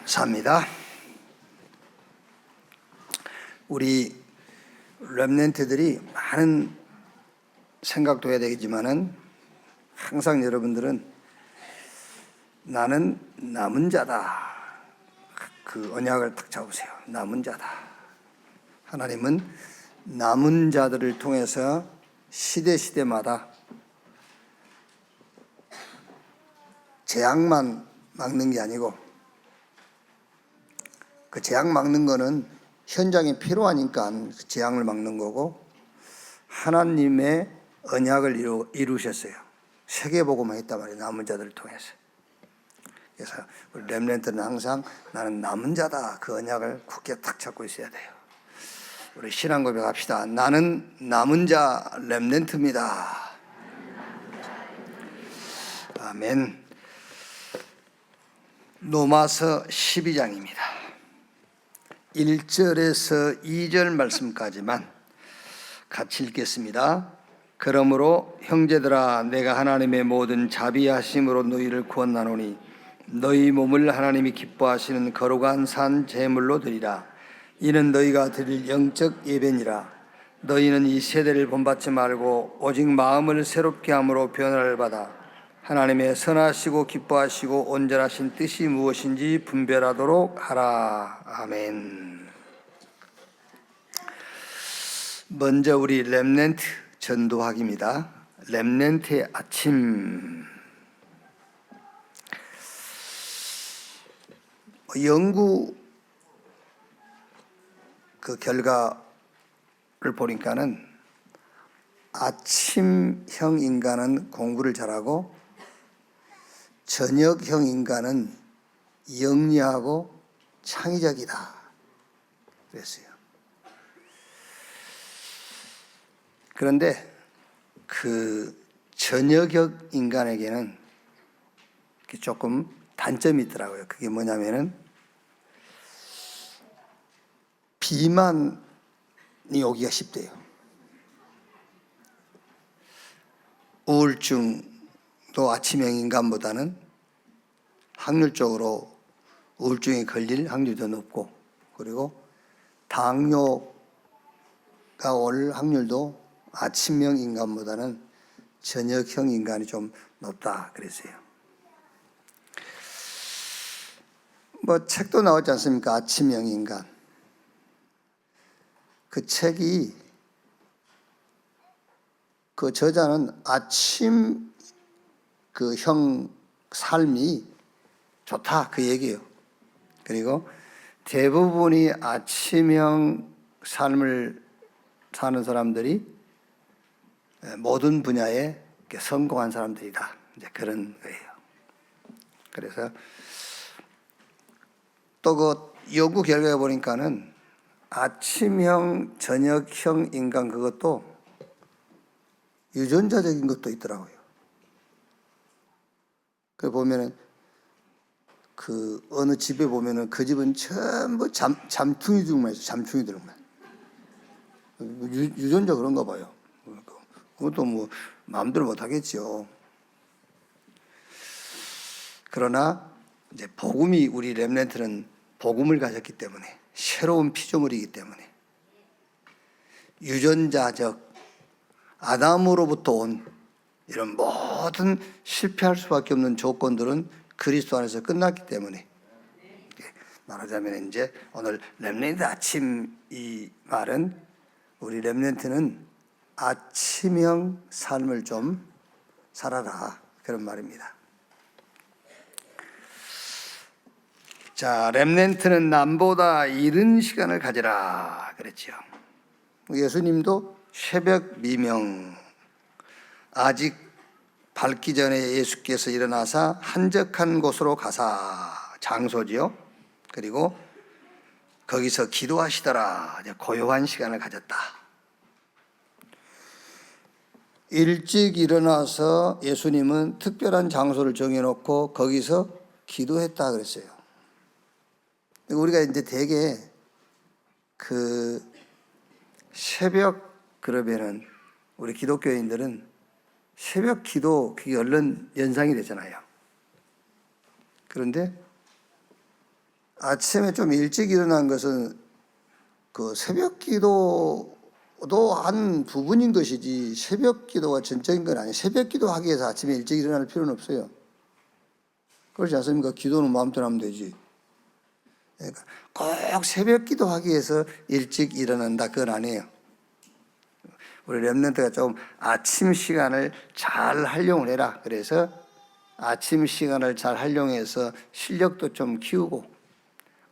감사합니다. 우리 렘넌트들이 많은 생각도 해야 되겠지만은 항상 여러분들은 나는 남은 자다. 그 언약을 딱 잡으세요. 남은 자다. 하나님은 남은 자들을 통해서 시대마다 재앙만 막는 게 아니고, 그 재앙 막는 거는 현장에 필요하니까 그 재앙을 막는 거고, 하나님의 언약을 이루셨어요. 세계복음을 했단 말이에요. 남은 자들을 통해서. 그래서 우리 렘넌트는 항상 나는 남은 자다. 그 언약을 굳게 탁 잡고 있어야 돼요. 우리 신앙 고백합시다. 나는 남은 자 렘넌트입니다. 아멘. 로마서 12장입니다. 1절에서 2절 말씀까지만 같이 읽겠습니다. 그러므로 형제들아, 내가 하나님의 모든 자비하심으로 너희를 구원하노니 너희 몸을 하나님이 기뻐하시는 거룩한 산 제물로 드리라. 이는 너희가 드릴 영적 예배니라. 너희는 이 세대를 본받지 말고 오직 마음을 새롭게 함으로 변화를 받아 하나님의 선하시고 기뻐하시고 온전하신 뜻이 무엇인지 분별하도록 하라. 아멘. 먼저 우리 렘넌트 전도학입니다. 렘넌트의 아침. 연구 그 결과를 보니까는 아침형 인간은 공부를 잘하고 저녁형 인간은 영리하고 창의적이다 그랬어요. 그런데 그 저녁형 인간에게는 조금 단점이 있더라고요. 그게 뭐냐면은 비만이 오기가 쉽대요. 우울증도 아침형 인간보다는 확률적으로 우울증에 걸릴 확률이 더 높고, 그리고 당뇨가 올 확률도 아침형 인간보다는 저녁형 인간이 좀 높다 그랬어요. 뭐 책도 나오지 않습니까? 아침형 인간. 그 책이 그 저자는 아침 그 형 삶이 좋다 그 얘기예요. 그리고 대부분이 아침형 삶을 사는 사람들이 모든 분야에 성공한 사람들이다. 이제 그런 거예요. 그래서 또 그 연구 결과에 보니까는 아침형, 저녁형 인간 그것도 유전자적인 것도 있더라고요. 그 보면은 그 어느 집에 보면은 그 집은 전부 잠퉁이들만 있어요. 잠퉁이들만. 유전자 그런가 봐요. 그것도 뭐 마음대로 못 하겠죠. 그러나 이제 복음이, 우리 렘넌트는 복음을 가졌기 때문에, 새로운 피조물이기 때문에 유전자적 아담으로부터 온 이런 모든 실패할 수밖에 없는 조건들은 그리스도 안에서 끝났기 때문에, 말하자면 이제 오늘 렘넌트 아침 이 말은 우리 렘넌트는 아침형 삶을 좀 살아라 그런 말입니다. 자, 렘넌트는 남보다 이른 시간을 가지라 그랬죠. 예수님도 새벽 미명, 아직 밝기 전에 예수께서 일어나사 한적한 곳으로 가사, 장소지요. 그리고 거기서 기도하시더라. 고요한 시간을 가졌다. 일찍 일어나서 예수님은 특별한 장소를 정해놓고 거기서 기도했다 그랬어요. 우리가 이제 대개 그 새벽 그러면은 우리 기독교인들은 새벽 기도 그게 얼른 연상이 되잖아요. 그런데 아침에 좀 일찍 일어난 것은 그 새벽 기도도 한 부분인 것이지 새벽 기도가 전적인 건 아니에요. 새벽 기도하기 위해서 아침에 일찍 일어날 필요는 없어요. 그렇지 않습니까? 기도는 마음대로 하면 되지. 그러니까 꼭 새벽 기도하기 위해서 일찍 일어난다, 그건 아니에요. 우리 렘넌트가 좀 아침 시간을 잘 활용을 해라. 그래서 아침 시간을 잘 활용해서 실력도 좀 키우고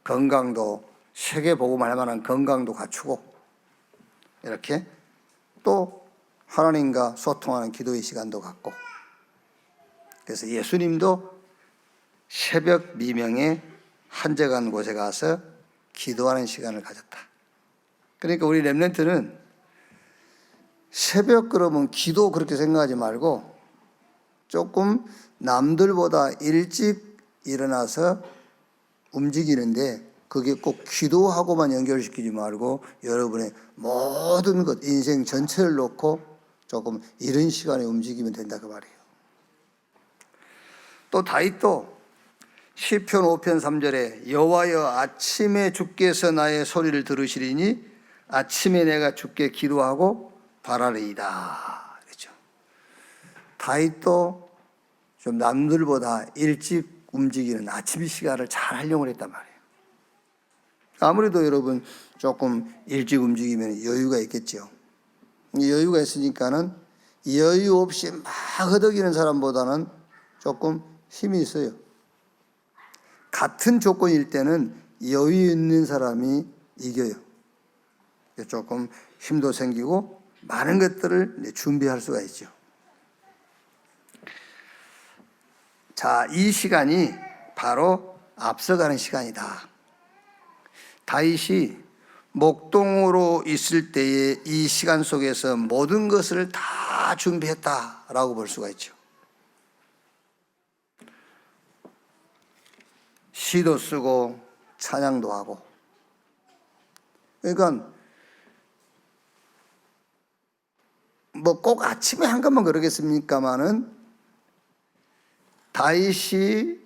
건강도 세계 복음할 만한 건강도 갖추고 이렇게 또 하나님과 소통하는 기도의 시간도 갖고, 그래서 예수님도 새벽 미명에 한적한 곳에 가서 기도하는 시간을 가졌다. 그러니까 우리 렘넌트는 새벽 그러면 기도 그렇게 생각하지 말고 조금 남들보다 일찍 일어나서 움직이는데 그게 꼭 기도하고만 연결시키지 말고 여러분의 모든 것, 인생 전체를 놓고 조금 이른 시간에 움직이면 된다 그 말이에요. 또 다윗도 시편 5편 3절에 여호와여 아침에 주께서 나의 소리를 들으시리니 아침에 내가 주께 기도하고 바라리이다. 그렇죠. 다윗도 좀 남들보다 일찍 움직이는 아침 시간을 잘 활용을 했단 말이에요. 아무래도 여러분 조금 일찍 움직이면 여유가 있겠죠. 여유가 있으니까는 여유 없이 막 허덕이는 사람보다는 조금 힘이 있어요. 같은 조건일 때는 여유 있는 사람이 이겨요. 조금 힘도 생기고 많은 것들을 준비할 수가 있죠. 자, 이 시간이 바로 앞서가는 시간이다. 다윗이 목동으로 있을 때의 이 시간 속에서 모든 것을 다 준비했다라고 볼 수가 있죠. 시도 쓰고 찬양도 하고. 그러니까 뭐 꼭 아침에 한 것만 그러겠습니까마는 다윗이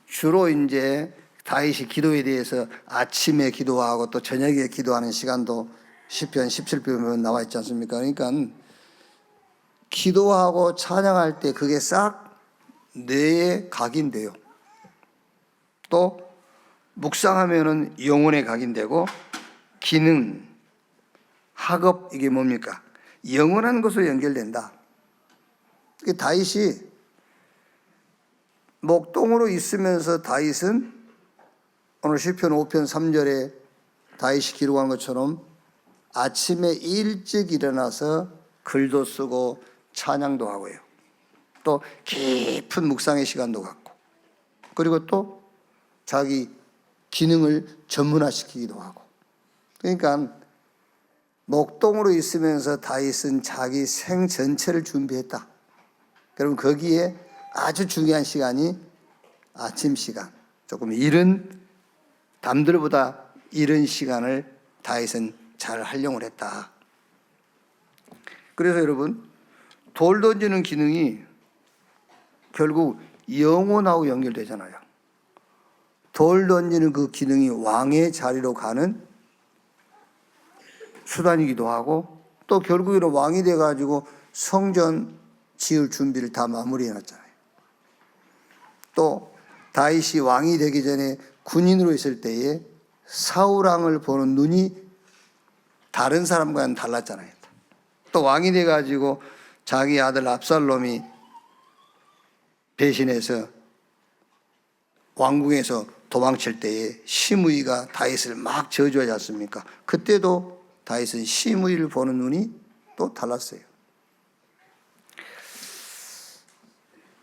주로 이제 다윗이 기도에 대해서 아침에 기도하고 또 저녁에 기도하는 시간도 시편 17편 보면 나와 있지 않습니까? 그러니까 기도하고 찬양할 때 그게 싹 뇌에 각인돼요. 또 묵상하면은 영혼에 각인되고 기능, 학업 이게 뭡니까? 영원한 것으로 연결된다. 다윗이 목동으로 있으면서 다윗은 오늘 시편 5편 3절에 다윗이 기록한 것처럼 아침에 일찍 일어나서 글도 쓰고 찬양도 하고요. 또 깊은 묵상의 시간도 갖고, 그리고 또 자기 기능을 전문화시키기도 하고. 그러니까 목동으로 있으면서 다윗은 자기 생 전체를 준비했다. 그럼 거기에 아주 중요한 시간이 아침 시간, 조금 이른, 남들보다 이른 시간을 다윗은 잘 활용을 했다. 그래서 여러분, 돌 던지는 기능이 결국 영혼하고 연결되잖아요. 돌 던지는 그 기능이 왕의 자리로 가는 수단이기도 하고, 또 결국에는 왕이 돼가지고 성전 지을 준비를 다 마무리해놨잖아요. 또 다윗이 왕이 되기 전에 군인으로 있을 때에 사울 왕을 보는 눈이 다른 사람과는 달랐잖아요. 또 왕이 돼가지고 자기 아들 압살롬이 배신해서 왕궁에서 도망칠 때에 시므이가 다윗을 막 저주하지 않습니까? 그때도 다윗은 시므이를 보는 눈이 또 달랐어요.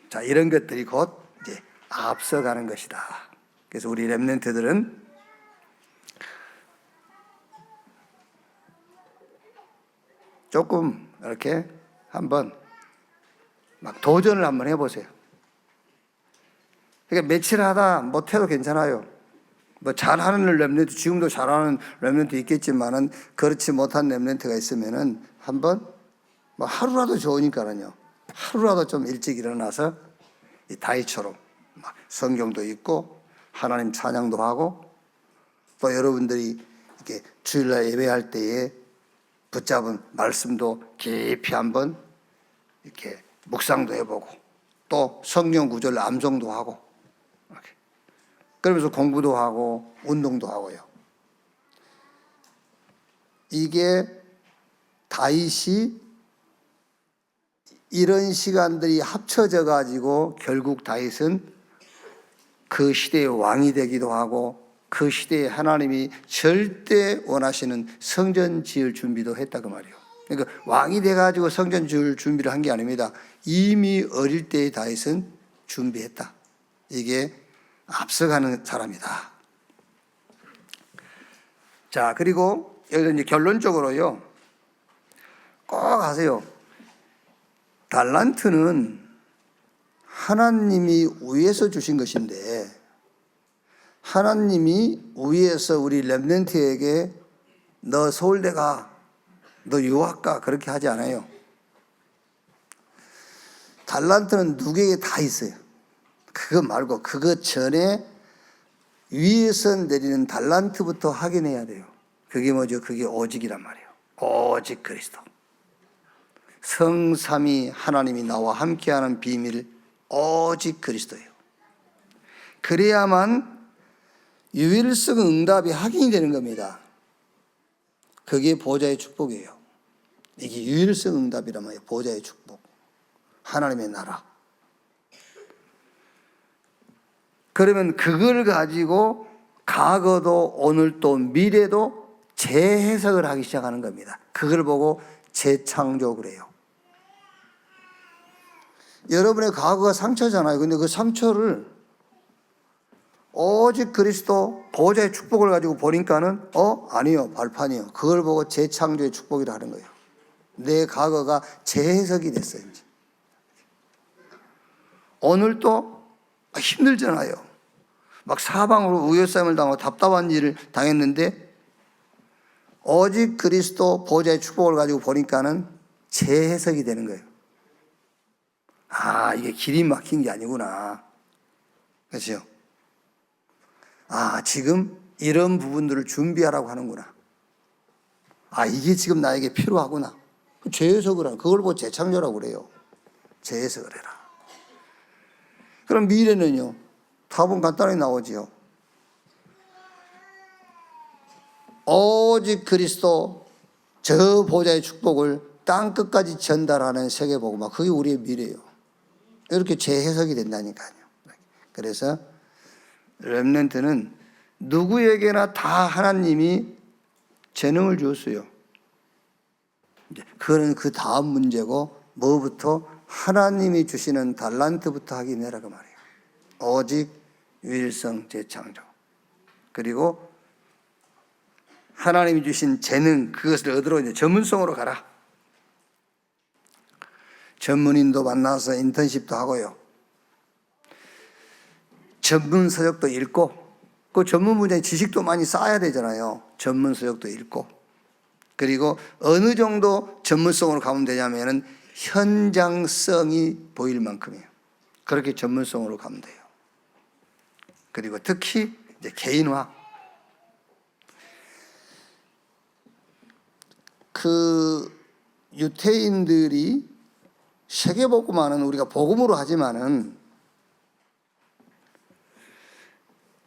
자, 이런 것들이 곧 이제 앞서가는 것이다. 그래서 우리 렘넌트들은 조금 이렇게 한번 막 도전을 한번 해보세요. 그러니까 며칠 하다 못해도 괜찮아요. 뭐 잘하는 렘넌트, 지금도 잘하는 렘넌트 있겠지만은 그렇지 못한 렘넌트가 있으면은 한번 뭐 하루라도 좋으니까는요. 하루라도 좀 일찍 일어나서 이 다윗처럼 막 성경도 읽고 하나님 찬양도 하고, 또 여러분들이 이렇게 주일날 예배할 때에 붙잡은 말씀도 깊이 한번 이렇게 묵상도 해보고, 또 성경 구절 암송도 하고, 이렇게. 그러면서 공부도 하고 운동도 하고요. 이게 다윗이 이런 시간들이 합쳐져 가지고 결국 다윗은 그 시대의 왕이 되기도 하고, 그 시대에 하나님이 절대 원하시는 성전 지을 준비도 했다 그 말이에요. 그러니까 왕이 돼가지고 성전 지을 준비를 한 게 아닙니다. 이미 어릴 때의 다윗은 준비했다. 이게 앞서가는 사람이다. 자, 그리고 여기서 이제 결론적으로요, 꼭 아세요. 달란트는 하나님이 위에서 주신 것인데, 하나님이 위에서 우리 렘넌트에게 너 서울대 가, 너 유학 가, 그렇게 하지 않아요. 달란트는 누구에게 다 있어요. 그거 말고 그거 전에 위에서 내리는 달란트부터 확인해야 돼요. 그게 뭐죠? 그게 오직이란 말이에요. 오직 그리스도. 성삼위 하나님이 나와 함께하는 비밀, 오직 그리스도예요. 그래야만 유일성 응답이 확인이 되는 겁니다. 그게 보좌의 축복이에요. 이게 유일성 응답이란 말이에요. 보좌의 축복, 하나님의 나라. 그러면 그걸 가지고 과거도 오늘도 미래도 재해석을 하기 시작하는 겁니다. 그걸 보고 재창조를 해요. 여러분의 과거가 상처잖아요. 근데 그 상처를 오직 그리스도 보좌의 축복을 가지고 보니까는 아니요, 발판이요. 그걸 보고 재창조의 축복이라 하는 거예요. 내 과거가 재해석이 됐어요. 이제. 오늘도 힘들잖아요. 막 사방으로 우여싸임을 당하고 답답한 일을 당했는데 오직 그리스도 보좌의 축복을 가지고 보니까는 재해석이 되는 거예요. 아, 이게 길이 막힌 게 아니구나. 그렇죠? 아, 지금 이런 부분들을 준비하라고 하는구나. 아, 이게 지금 나에게 필요하구나. 재해석을 하는, 그걸 보고 재창조라고 그래요. 재해석을 해라. 그럼 미래는요? 답은 간단하게 나오지요. 오직 그리스도 저 보좌의 축복을 땅 끝까지 전달하는 세계복음화, 그게 우리의 미래예요. 이렇게 재해석이 된다니까요. 그래서 렘넌트는 누구에게나 다 하나님이 재능을 주었어요. 그거는 그 다음 문제고, 뭐부터? 하나님이 주시는 달란트부터 확인해라 그 말이에요. 오직 유일성 재창조, 그리고 하나님이 주신 재능, 그것을 얻으러 이제 전문성으로 가라. 전문인도 만나서 인턴십도 하고요. 전문 서적도 읽고, 그 전문 분야의 지식도 많이 쌓아야 되잖아요. 전문 서적도 읽고. 그리고 어느 정도 전문성으로 가면 되냐면은 현장성이 보일 만큼이에요. 그렇게 전문성으로 가면 돼요. 그리고 특히 이제 개인화. 그 유태인들이 세계복음화는 우리가 복음으로 하지만은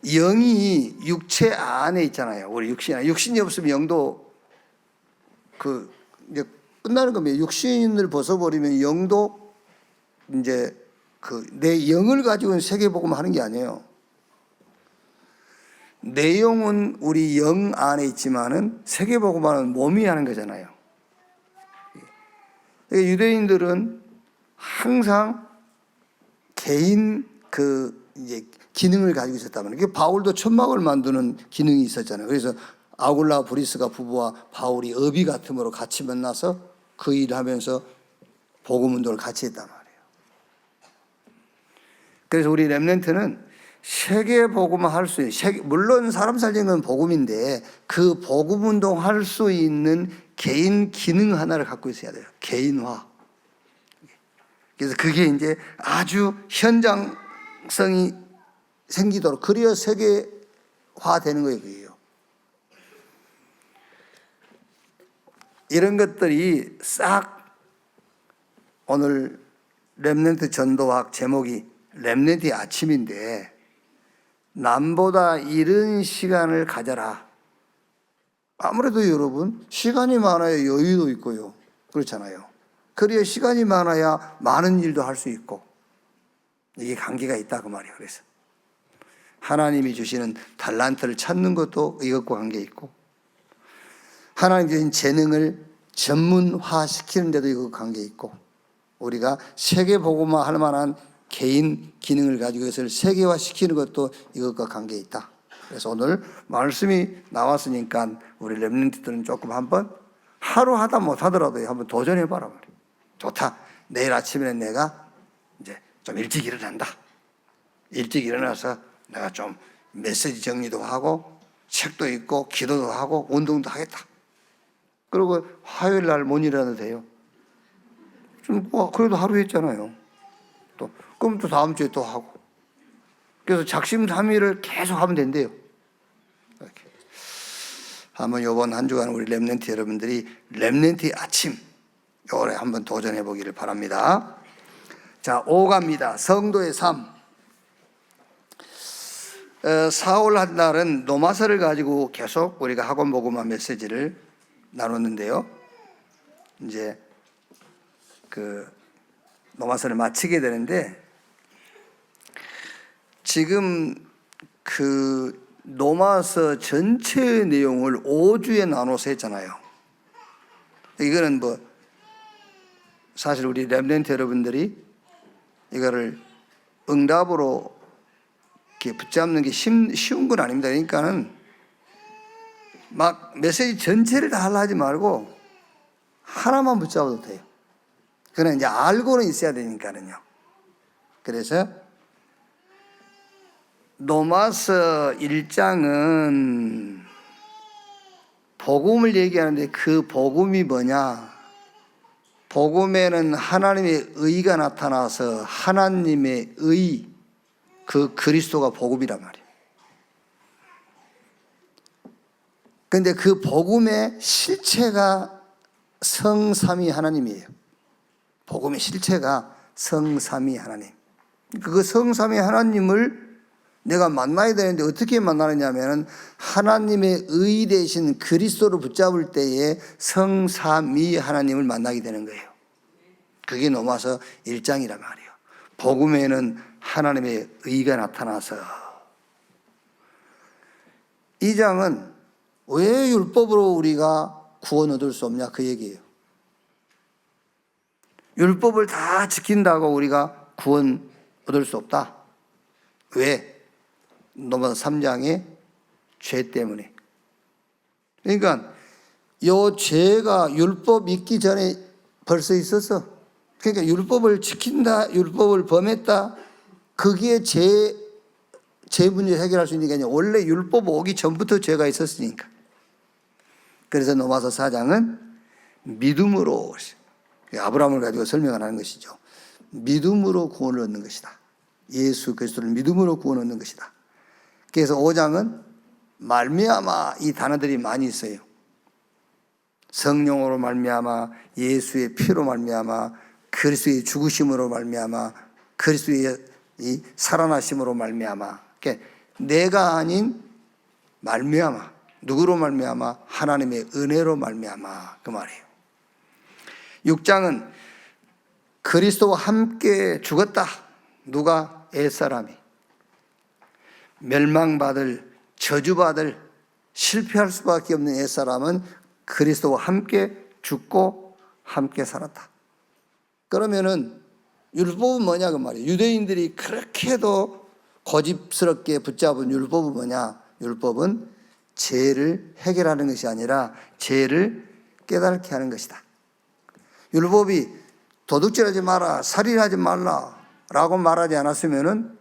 영이 육체 안에 있잖아요. 우리 육신이 없으면 영도 이제 끝나는 겁니다. 육신을 벗어버리면 영도 이제 내 영을 가지고는 세계복음을 하는 게 아니에요. 내 영은 우리 영 안에 있지만은 세계복음화는 몸이 하는 거잖아요. 유대인들은 항상 개인 이제 기능을 가지고 있었단 말이에요. 바울도 천막을 만드는 기능이 있었잖아요. 그래서 아굴라 브리스가 부부와 바울이 어비 같음으로 같이 만나서 그 일을 하면서 복음 운동을 같이 했단 말이에요. 그래서 우리 렘넌트는 세계 복음화 할 수 있는, 물론 사람 살리는 건 복음인데 그 복음 운동 할 수 있는 개인 기능 하나를 갖고 있어야 돼요. 개인화. 그래서 그게 이제 아주 현장성이 생기도록, 그래야 세계화 되는 거예요. 그게요. 이런 것들이 싹 오늘 렘넌트 전도학 제목이 렘넌트의 아침인데, 남보다 이른 시간을 가져라. 아무래도 여러분 시간이 많아야 여유도 있고요, 그렇잖아요. 그래야 시간이 많아야 많은 일도 할 수 있고, 이게 관계가 있다 그 말이에요. 그래서 하나님이 주시는 달란트를 찾는 것도 이것과 관계 있고, 하나님 주신 재능을 전문화시키는 데도 이것과 관계 있고, 우리가 세계 복음화 할 만한 개인 기능을 가지고 이것을 세계화시키는 것도 이것과 관계 있다. 그래서 오늘 말씀이 나왔으니까 우리 렘넌트들은 조금 한번 하루 하다 못하더라도 한번 도전해봐라 말이에요. 좋다. 내일 아침에는 내가 이제 좀 일찍 일어난다. 일찍 일어나서 내가 좀 메시지 정리도 하고 책도 읽고 기도도 하고 운동도 하겠다. 그리고 화요일 날 못 일어나도 돼요. 좀 그래도 하루 했잖아요. 또 그럼 또 다음 주에 또 하고. 그래서 작심삼일을 계속 하면 된대요. 이렇게. 한번 이번 한 주간 우리 렘넌트 여러분들이 렘넌트의 아침 요거에 한번 도전해 보기를 바랍니다. 자, 5갑니다. 성도의 삶. 4월 한 날은 노마서를 가지고 계속 우리가 학원 복음화 메시지를 나눴는데요. 이제 그 노마서를 마치게 되는데, 지금 그 노마서 전체 내용을 5주에 나눠서 했잖아요. 이거는 뭐 사실 우리 렘넌트 여러분들이 이거를 응답으로 이렇게 붙잡는 게 쉬운 건 아닙니다. 그러니까는 막 메시지 전체를 다 하려 하지 말고 하나만 붙잡아도 돼요. 그건 이제 알고는 있어야 되니까는요. 그래서 노마서 1장은 복음을 얘기하는데, 그 복음이 뭐냐? 복음에는 하나님의 의가 나타나서 하나님의 의, 그 그리스도가 복음이란 말이에요. 그런데 그 복음의 실체가 성삼위 하나님이에요. 복음의 실체가 성삼위 하나님. 그 성삼위 하나님을 내가 만나야 되는데 어떻게 만나느냐 하면, 하나님의 의 대신 그리스도를 붙잡을 때에 성삼위 하나님을 만나게 되는 거예요. 그게 로마서 1장이란 말이에요. 복음에는 하나님의 의가 나타나서. 2장은 왜 율법으로 우리가 구원 얻을 수 없냐 그 얘기예요. 율법을 다 지킨다고 우리가 구원 얻을 수 없다. 왜? 로마서 3장의 죄 때문에. 그러니까 이 죄가 율법 있기 전에 벌써 있었어. 그러니까 율법을 지킨다, 율법을 범했다, 그게 죄 문제 해결할 수 있는 게 아니라 원래 율법 오기 전부터 죄가 있었으니까. 그래서 로마서 4장은 믿음으로, 아브라함을 가지고 설명을 하는 것이죠. 믿음으로 구원을 얻는 것이다. 예수 그리스도를 믿음으로 구원 얻는 것이다. 그래서 5장은 말미암아, 이 단어들이 많이 있어요. 성령으로 말미암아, 예수의 피로 말미암아, 그리스도의 죽으심으로 말미암아, 그리스도의 이 살아나심으로 말미암아. 그러니까 내가 아닌 말미암아, 누구로 말미암아? 하나님의 은혜로 말미암아, 그 말이에요. 6장은 그리스도와 함께 죽었다. 누가? 옛사람이. 멸망받을, 저주받을, 실패할 수밖에 없는 옛사람은 그리스도와 함께 죽고 함께 살았다. 그러면은 율법은 뭐냐 그 말이에요. 유대인들이 그렇게도 고집스럽게 붙잡은 율법은 뭐냐? 율법은 죄를 해결하는 것이 아니라 죄를 깨닫게 하는 것이다. 율법이 도둑질하지 마라, 살인하지 말라 라고 말하지 않았으면은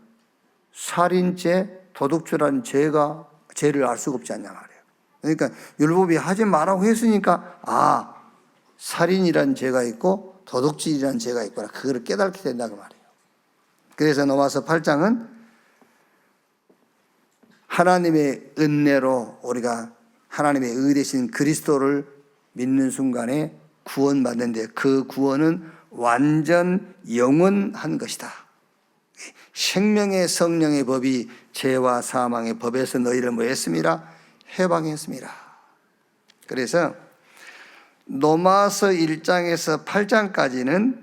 살인죄, 도둑질한 죄를 알 수가 없지 않냐 말이에요. 그러니까 율법이 하지 말라고 했으니까, 아, 살인이라는 죄가 있고 도둑질이라는 죄가 있구나, 그거를 깨닫게 된다고 말이에요. 그래서 로마서 8장은 하나님의 은혜로 우리가 하나님의 의 되신 그리스도를 믿는 순간에 구원받는데 그 구원은 완전 영원한 것이다. 생명의 성령의 법이 죄와 사망의 법에서 너희를 뭐 했습니다? 해방했습니다. 그래서 로마서 1장에서 8장까지는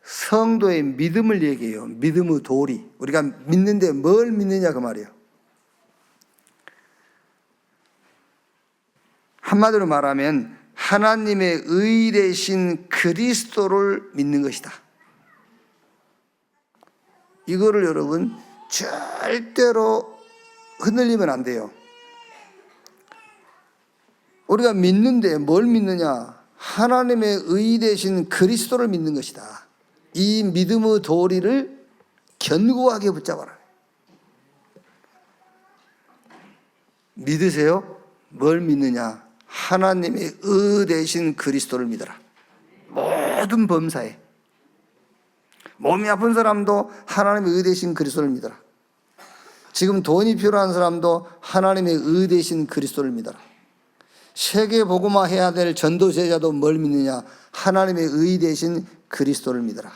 성도의 믿음을 얘기해요. 믿음의 도리. 우리가 믿는데 뭘 믿느냐 그 말이에요. 한마디로 말하면 하나님의 의 되신 그리스도를 믿는 것이다. 이거를 여러분 절대로 흔들리면 안 돼요. 우리가 믿는데 뭘 믿느냐? 하나님의 의 되신 그리스도를 믿는 것이다. 이 믿음의 도리를 견고하게 붙잡아라. 믿으세요? 뭘 믿느냐? 하나님의 의 되신 그리스도를 믿어라. 모든 범사에. 몸이 아픈 사람도 하나님의 의 되신 그리스도를 믿어라. 지금 돈이 필요한 사람도 하나님의 의 되신 그리스도를 믿어라. 세계 복음화 해야 될 전도제자도 뭘 믿느냐? 하나님의 의 되신 그리스도를 믿어라.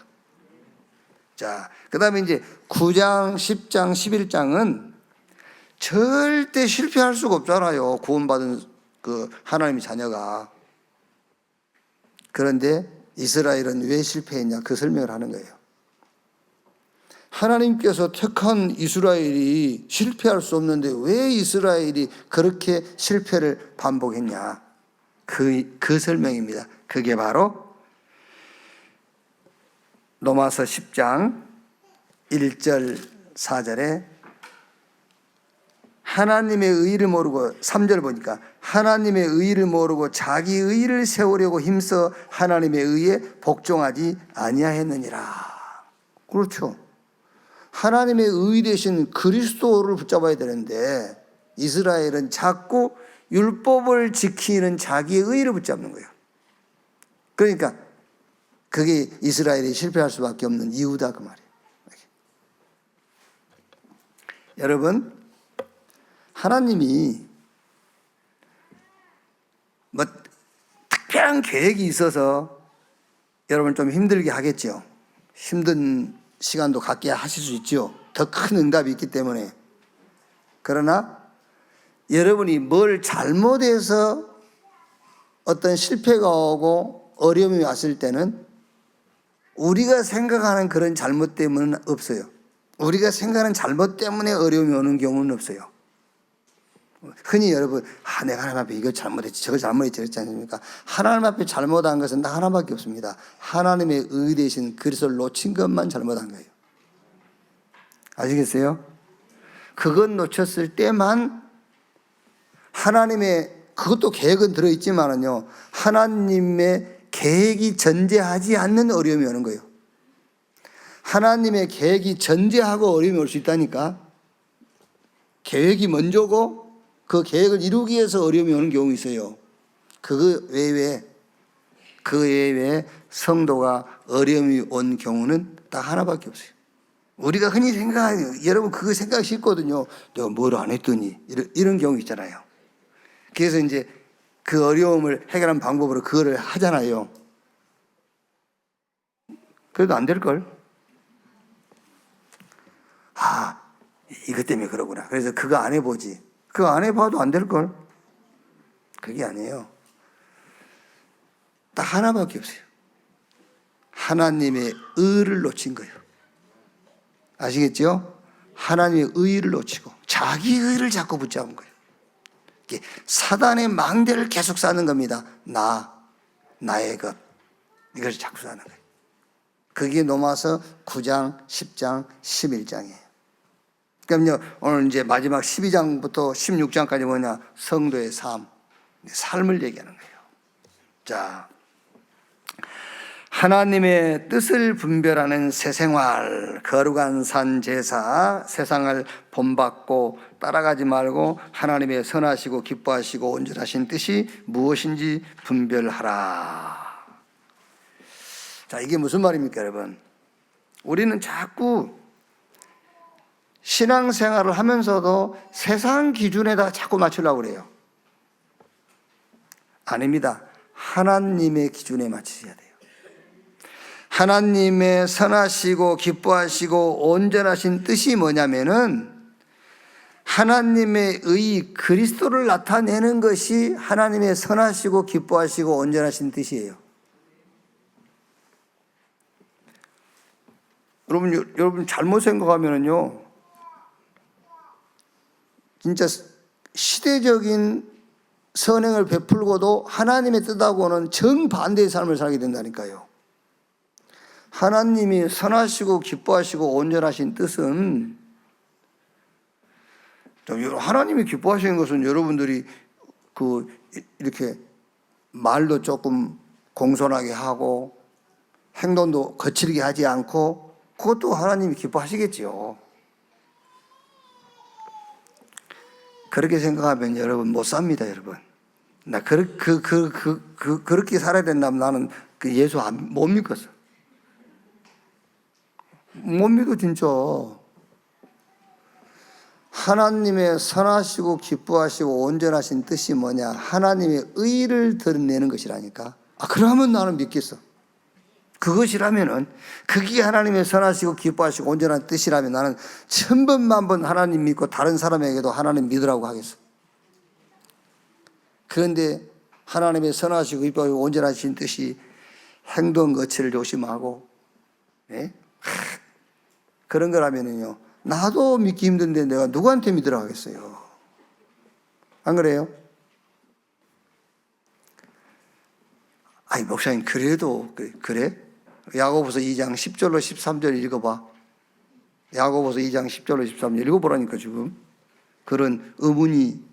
자, 그 다음에 이제 9장, 10장, 11장은 절대 실패할 수가 없잖아요. 구원받은 그 하나님의 자녀가. 그런데 이스라엘은 왜 실패했냐? 그 설명을 하는 거예요. 하나님께서 택한 이스라엘이 실패할 수 없는데 왜 이스라엘이 그렇게 실패를 반복했냐? 그 설명입니다. 그게 바로 로마서 10장 1절 4절에 하나님의 의를 모르고 3절 보니까 하나님의 의를 모르고 자기 의를 세우려고 힘써 하나님의 의에 복종하지 아니하였느니라. 그렇죠. 하나님의 의 되신 그리스도를 붙잡아야 되는데 이스라엘은 자꾸 율법을 지키는 자기의 의를 붙잡는 거예요. 그러니까 그게 이스라엘이 실패할 수밖에 없는 이유다 그 말이에요. 여러분, 하나님이 뭐 특별한 계획이 있어서 여러분 좀 힘들게 하겠죠. 힘든 시간도 갖게 하실 수 있죠. 더 큰 응답이 있기 때문에. 그러나 여러분이 뭘 잘못해서 어떤 실패가 오고 어려움이 왔을 때는 우리가 생각하는 그런 잘못 때문은 없어요. 우리가 생각하는 잘못 때문에 어려움이 오는 경우는 없어요. 흔히 여러분, 내가 하나님 앞에 이거 잘못했지, 저거 잘못했지 그랬지 않습니까? 하나님 앞에 잘못한 것은 딱 하나밖에 없습니다. 하나님의 의 되신 그리스도를 놓친 것만 잘못한 거예요. 아시겠어요? 그것 놓쳤을 때만 하나님의, 그것도 계획은 들어있지만은요, 하나님의 계획이 전제하지 않는 어려움이 오는 거예요. 하나님의 계획이 전제하고 어려움이 올 수 있다니까. 계획이 먼저고 그 계획을 이루기 위해서 어려움이 오는 경우 있어요. 그 외에 성도가 어려움이 온 경우는 딱 하나밖에 없어요. 우리가 흔히 생각하는, 여러분 그거 생각이 쉽거든요. 내가 뭘 안 했더니 이런 경우 있잖아요. 그래서 이제 그 어려움을 해결하는 방법으로 그거를 하잖아요. 그래도 안 될걸? 이것 때문에 그러구나. 그래서 그거 안 해보지. 그거 안 해봐도 안 될걸? 그게 아니에요. 딱 하나밖에 없어요. 하나님의 의를 놓친 거예요. 아시겠죠? 하나님의 의를 놓치고 자기 의를 자꾸 붙잡은 거예요. 사단의 망대를 계속 쌓는 겁니다. 나의 것. 이것을 자꾸 쌓는 거예요. 그게 로마서 9장, 10장, 11장이에요. 그럼요, 오늘 이제 마지막 12장부터 16장까지 뭐냐? 성도의 삶을 얘기하는 거예요. 자, 하나님의 뜻을 분별하는 새 생활, 거룩한 산 제사, 세상을 본받고 따라가지 말고 하나님의 선하시고 기뻐하시고 온전하신 뜻이 무엇인지 분별하라. 자, 이게 무슨 말입니까, 여러분? 우리는 자꾸 신앙생활을 하면서도 세상 기준에다 자꾸 맞추려고 그래요. 아닙니다. 하나님의 기준에 맞추셔야 돼요. 하나님의 선하시고 기뻐하시고 온전하신 뜻이 뭐냐면은 하나님의 의 그리스도를 나타내는 것이 하나님의 선하시고 기뻐하시고 온전하신 뜻이에요. 여러분 잘못 생각하면은요, 진짜 시대적인 선행을 베풀고도 하나님의 뜻하고는 정반대의 삶을 살게 된다니까요. 하나님이 선하시고 기뻐하시고 온전하신 뜻은, 하나님이 기뻐하시는 것은 여러분들이 이렇게 말도 조금 공손하게 하고 행동도 거칠게 하지 않고, 그것도 하나님이 기뻐하시겠죠. 그렇게 생각하면 여러분 못 삽니다, 여러분. 그렇게 살아야 된다면 나는 그 예수 못 믿겠어. 못 믿어, 진짜. 하나님의 선하시고 기뻐하시고 온전하신 뜻이 뭐냐? 하나님의 의를 드러내는 것이라니까. 그러면 나는 믿겠어. 그것이라면은, 그게 하나님의 선하시고 기뻐하시고 온전한 뜻이라면 나는 1000번, 10,000번 하나님 믿고 다른 사람에게도 하나님 믿으라고 하겠어. 그런데 하나님의 선하시고 기뻐하시고 온전하신 뜻이 행동 거칠을 조심하고, 네? 그런 거라면은요, 나도 믿기 힘든데 내가 누구한테 믿으라 하겠어요? 안 그래요? 목사님, 그래도, 그래? 야고보서 2장 10절로 13절 읽어봐. 야고보서 2장 10절로 13절 읽어보라니까, 지금. 그런 의문이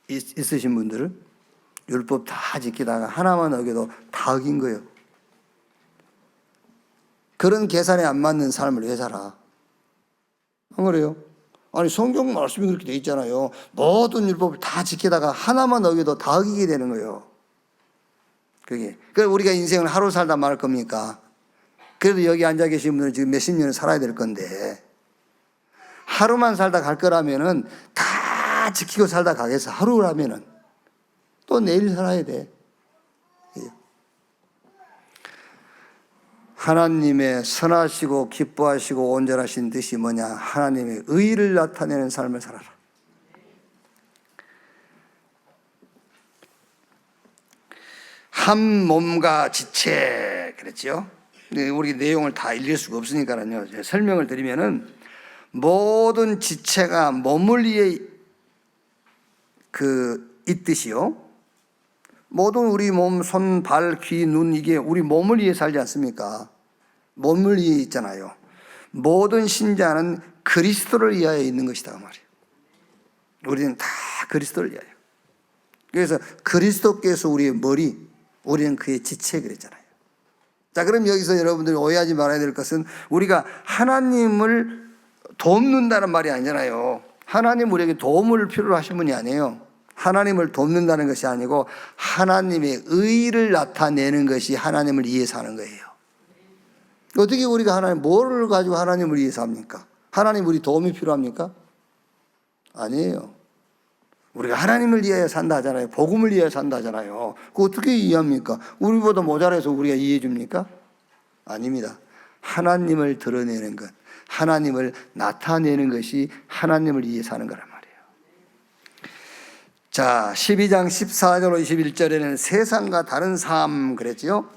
있으신 분들은 율법 다 지키다가 하나만 어겨도 다 어긴 거예요. 그런 계산에 안 맞는 삶을 왜 살아? 안 그래요? 성경 말씀이 그렇게 돼 있잖아요. 모든 율법을 다 지키다가 하나만 어겨도 다 어기게 되는 거예요. 그래서 우리가 인생을 하루 살다 말 겁니까? 그래도 여기 앉아 계신 분들은 지금 몇십 년을 살아야 될 건데, 하루만 살다 갈 거라면은 다 지키고 살다 가겠어. 하루라면은. 또 내일 살아야 돼. 하나님의 선하시고 기뻐하시고 온전하신 뜻이 뭐냐? 하나님의 의를 나타내는 삶을 살아라. 한 몸과 지체, 그랬죠? 우리 내용을 다 읽을 수가 없으니까요. 설명을 드리면은, 모든 지체가 몸을 위해 있듯이요. 모든 우리 몸, 손, 발, 귀, 눈, 이게 우리 몸을 위해 살지 않습니까? 몸을 위해 있잖아요. 모든 신자는 그리스도를 위하여 있는 것이다, 그 말이에요. 우리는 다 그리스도를 위하여. 그래서 그리스도께서 우리의 머리, 우리는 그의 지체 그랬잖아요. 자, 그럼 여기서 여러분들이 오해하지 말아야 될 것은, 우리가 하나님을 돕는다는 말이 아니잖아요. 하나님 우리에게 도움을 필요로 하신 분이 아니에요. 하나님을 돕는다는 것이 아니고 하나님의 의를 나타내는 것이 하나님을 위해서 하는 거예요. 어떻게 우리가 뭐를 가지고 하나님을 위해서 합니까? 하나님 우리 도움이 필요합니까? 아니에요. 우리가 하나님을 위하여 산다 하잖아요. 복음을 위하여 산다 하잖아요. 그거 어떻게 이해합니까? 우리보다 모자라서 우리가 이해해 줍니까? 아닙니다. 하나님을 드러내는 것, 하나님을 나타내는 것이 하나님을 위해 사는 거란 말이에요. 자, 12장 14절로 21절에는 세상과 다른 삶 그랬지요.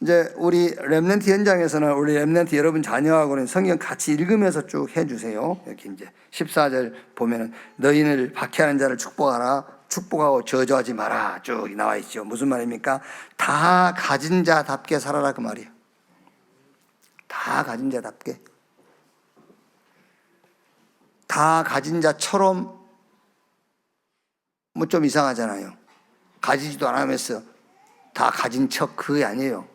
이제 우리 렘넌트 현장에서는 우리 렘넌트 여러분 자녀하고는 성경 같이 읽으면서 쭉 해주세요. 이렇게 이제 14절 보면은, 너희를 박해하는 자를 축복하라, 축복하고 저주하지 마라, 쭉 나와 있죠. 무슨 말입니까? 다 가진 자답게 살아라, 그 말이에요. 다 가진 자답게. 다 가진 자처럼 뭐 좀 이상하잖아요. 가지지도 않으면서 다 가진 척, 그게 아니에요.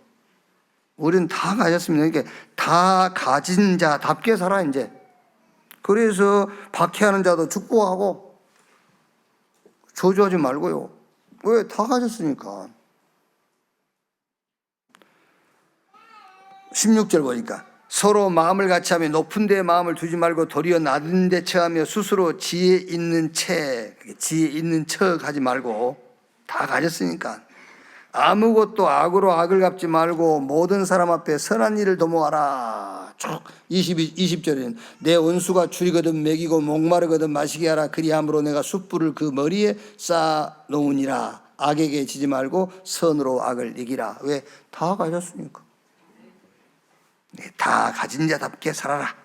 우리는 다 가졌습니다. 그러니까 다 가진 자답게 살아, 이제. 그래서 박해하는 자도 축복하고 저주하지 말고요. 왜? 다 가졌으니까. 16절 보니까, 서로 마음을 같이하며 높은 데에 마음을 두지 말고 도리어 낮은 데 처하며 스스로 지혜 있는 척 하지 말고, 다 가졌으니까 아무것도 악으로 악을 갚지 말고 모든 사람 앞에 선한 일을 도모하라. 쭉 20절에는 내 원수가 줄이거든 먹이고 목마르거든 마시게 하라. 그리함으로 내가 숯불을 그 머리에 쌓아 놓으니라. 악에게 지지 말고 선으로 악을 이기라. 왜? 다 가졌으니까. 다 가진 자답게 살아라.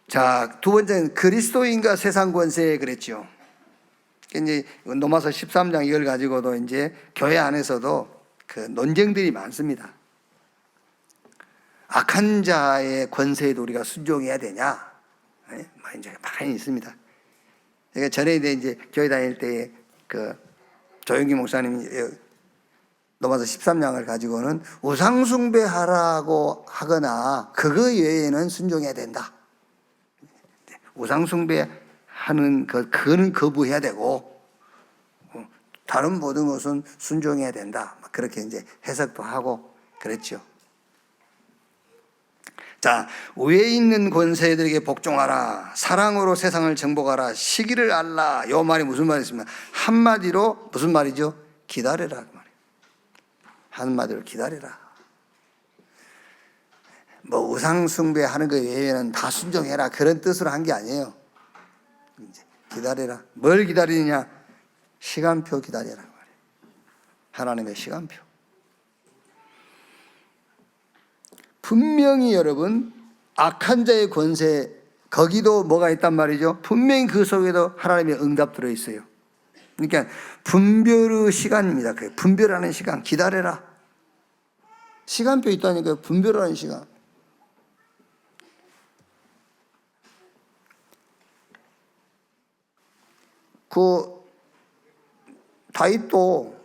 자, 두 번째는 그리스도인과 세상 권세 그랬죠. 이제 로마서 13장 이걸 가지고도 이제 교회 안에서도 그 논쟁들이 많습니다. 악한 자의 권세에도 우리가 순종해야 되냐? 이제 많이 있습니다. 제가 전에 이제 교회 다닐 때 그 조영기 목사님이 로마서 13장을 가지고는 우상숭배하라고 하거나 그거 외에는 순종해야 된다. 우상숭배하는 그거는 거부해야 되고 다른 모든 것은 순종해야 된다. 그렇게 이제 해석도 하고 그랬죠. 자, 위에 있는 권세들에게 복종하라. 사랑으로 세상을 정복하라. 시기를 알라. 요 말이 무슨 말이었습니까? 한마디로 무슨 말이죠? 기다려라. 한마디로 기다려라. 뭐 우상숭배하는 거 외에는 다 순종해라. 그런 뜻으로 한 게 아니에요. 이제 기다려라. 뭘 기다리느냐? 시간표 기다려라. 하나님의 시간표. 분명히 여러분 악한 자의 권세 거기도 뭐가 있단 말이죠. 분명히 그 속에도 하나님의 응답 들어있어요. 그러니까 분별의 시간입니다. 분별하는 시간 기다려라. 시간표 있다니까요. 분별하는 시간. 그 다윗도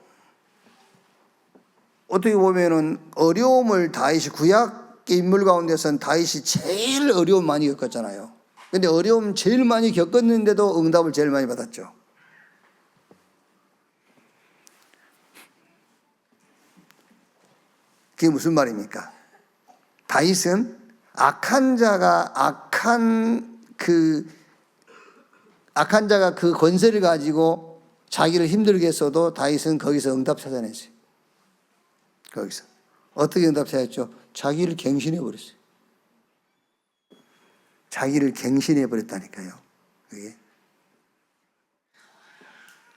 어떻게 보면은 어려움을 다윗이 구약 인물 가운데서는 다윗이 제일 어려움 많이 겪었잖아요. 근데 어려움 제일 많이 겪었는데도 응답을 제일 많이 받았죠. 그게 무슨 말입니까? 다윗은 악한 자가 그 권세를 가지고 자기를 힘들게 했어도 다윗은 거기서 응답 찾아냈어요. 거기서 어떻게 응답 찾았죠? 자기를 갱신해 버렸어요. 자기를 갱신해 버렸다니까요. 그게.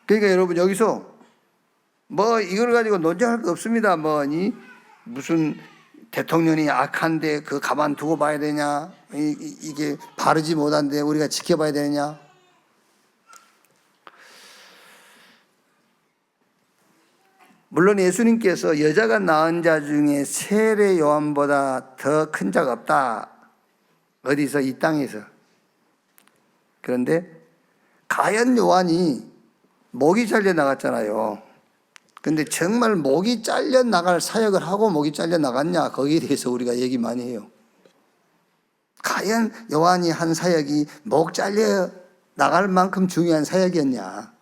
그러니까 여러분 여기서 뭐 이걸 가지고 논쟁할 거 없습니다. 무슨 대통령이 악한데 그 가만두고 봐야 되냐? 이게 바르지 못한데 우리가 지켜봐야 되느냐? 물론 예수님께서 여자가 낳은 자 중에 세례 요한보다 더 큰 자가 없다. 어디서? 이 땅에서. 그런데 가연 요한이 목이 잘려 나갔잖아요. 근데 정말 목이 잘려 나갈 사역을 하고 목이 잘려 나갔냐? 거기에 대해서 우리가 얘기 많이 해요. 가연 요한이 한 사역이 목 잘려 나갈 만큼 중요한 사역이었냐?